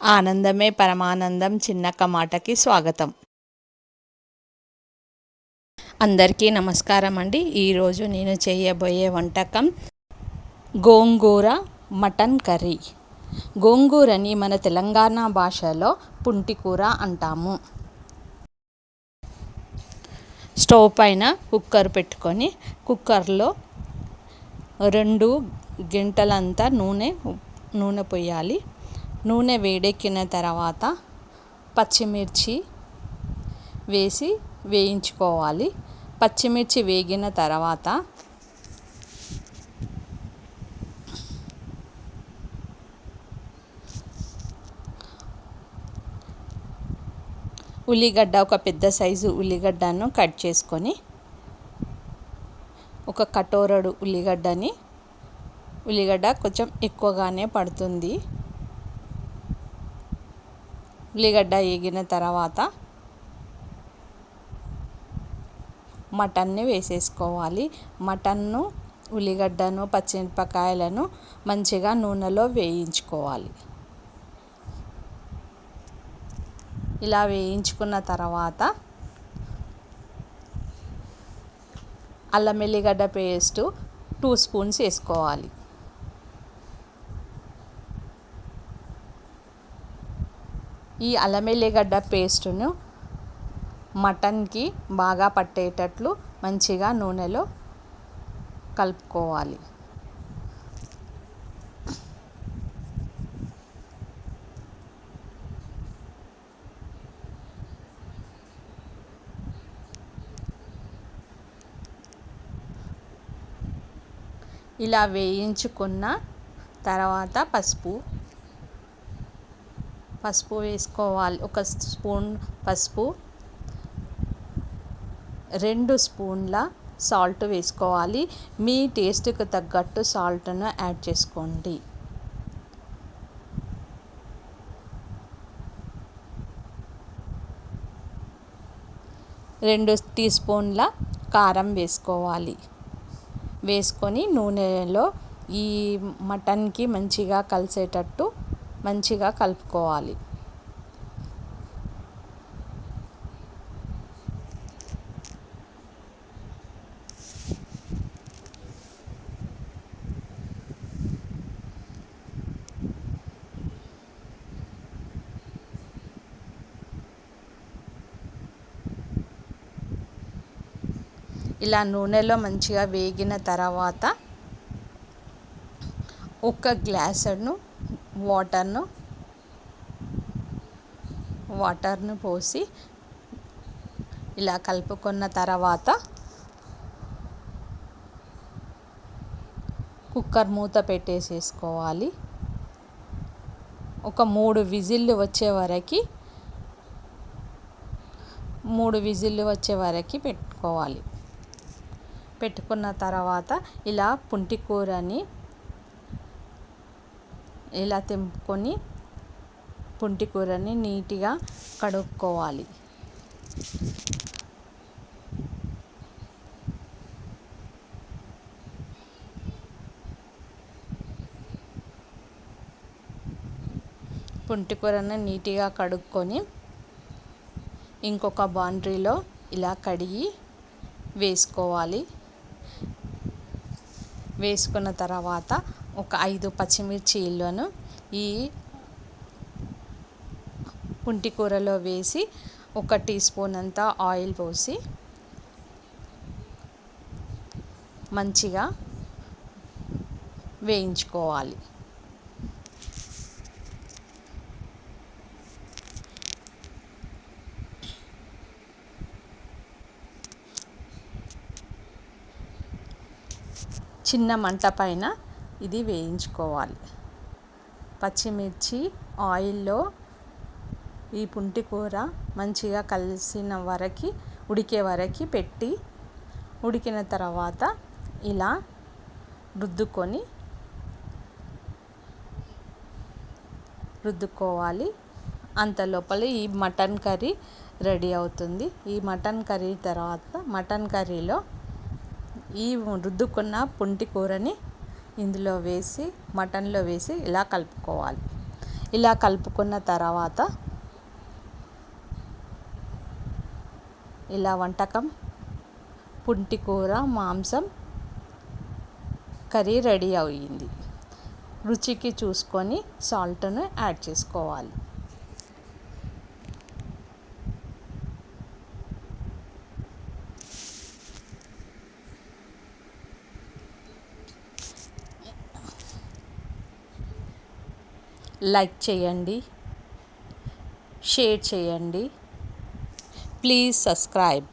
ఆనందమే పరమానందం చిన్నక్క మాటకి స్వాగతం. అందరికీ నమస్కారం అండి. ఈరోజు నేను చేయబోయే వంటకం గోంగూర మటన్ కర్రీ. గోంగూరని మన తెలంగాణ భాషలో పుంటికూర అంటాము. స్టవ్ పైన కుక్కర్ పెట్టుకొని కుక్కర్లో 2 గంటలంతా నూనె పోయాలి. నూనె వేడెక్కిన తర్వాత పచ్చిమిర్చి వేసి వేయించుకోవాలి. పచ్చిమిర్చి వేగిన తర్వాత ఉల్లిగడ్డ, ఒక పెద్ద సైజు ఉల్లిగడ్డను కట్ చేసుకొని, ఒక కటోరడు ఉల్లిగడ్డ కొంచెం ఎక్కువగానే పడుతుంది. ఉల్లిగడ్డ వేగిన తర్వాత మటన్ని వేసేసుకోవాలి. మటన్ను, ఉల్లిగడ్డను, పచ్చిమిరపకాయలను మంచిగా నూనెలో వేయించుకోవాలి. ఇలా వేయించుకున్న తర్వాత అల్లం వెల్లిగడ్డ పేస్టు 2 స్పూన్స్ వేసుకోవాలి. ఈ అల్లం వెల్లిగడ్డ పేస్టును మటన్కి బాగా పట్టేటట్లు మంచిగా నూనెలో కలుపుకోవాలి. ఇలా వేయించుకున్న తర్వాత పసుపు వేసుకోవాలి. 1 స్పూన్ పసుపు, 2 స్పూన్ల సాల్ట్ వేసుకోవాలి. మీ టేస్ట్కి తగ్గట్టు సాల్ట్ను యాడ్ చేసుకోండి. రెండు టీ స్పూన్ల కారం వేసుకోవాలి. వేసుకొని నూనెలో ఈ మటన్కి మంచిగా కలిసేటట్టు మంచిగా కలుపుకోవాలి. ఇలా నూనెలో మంచిగా వేగిన తర్వాత 1 గ్లాసును వాటర్ను పోసి ఇలా కలుపుకున్న తర్వాత కుక్కర్ మూత పెట్టేసేసుకోవాలి. ఒక 3 విజిల్లు వచ్చే వరకు పెట్టుకోవాలి. పెట్టుకున్న తర్వాత ఇలా పుంటి కూరని ఇలా తెంపుకొని పుంటి కూరని నీట్గా కడుక్కోవాలి. పుంటి కూరని నీట్గా కడుక్కొని ఇంకొక బాండ్రీలో ఇలా కడిగి వేసుకోవాలి. వేసుకున్న తర్వాత ఒక 5 పచ్చిమిర్చీలను ఈ పుంటి కూరలో వేసి 1 టీ స్పూన్ అంతా ఆయిల్ పోసి మంచిగా వేయించుకోవాలి. చిన్న మంట పైన ఇది వేయించుకోవాలి. పచ్చిమిర్చి ఆయిల్లో ఈ పుంటి కూర మంచిగా కలిసిన వరకు ఉడికే వరకు పెట్టి ఉడికిన తర్వాత ఇలా రుద్దుకోవాలి. అంత లోపల ఈ మటన్ కర్రీ రెడీ అవుతుంది. ఈ మటన్ కర్రీలో ఈ రుద్దుకున్న పుంటి కూరని ఇందులో వేసి మటన్లో వేసి ఇలా కలుపుకోవాలి. ఇలా కలుపుకున్న తర్వాత ఇలా వంటకం పుంటికూర మాంసం కర్రీ రెడీ అయ్యింది. రుచికి చూసుకొని సాల్ట్ను యాడ్ చేసుకోవాలి. లైక్ చేయండి, షేర్ చేయండి, ప్లీజ్ సబ్స్క్రైబ్.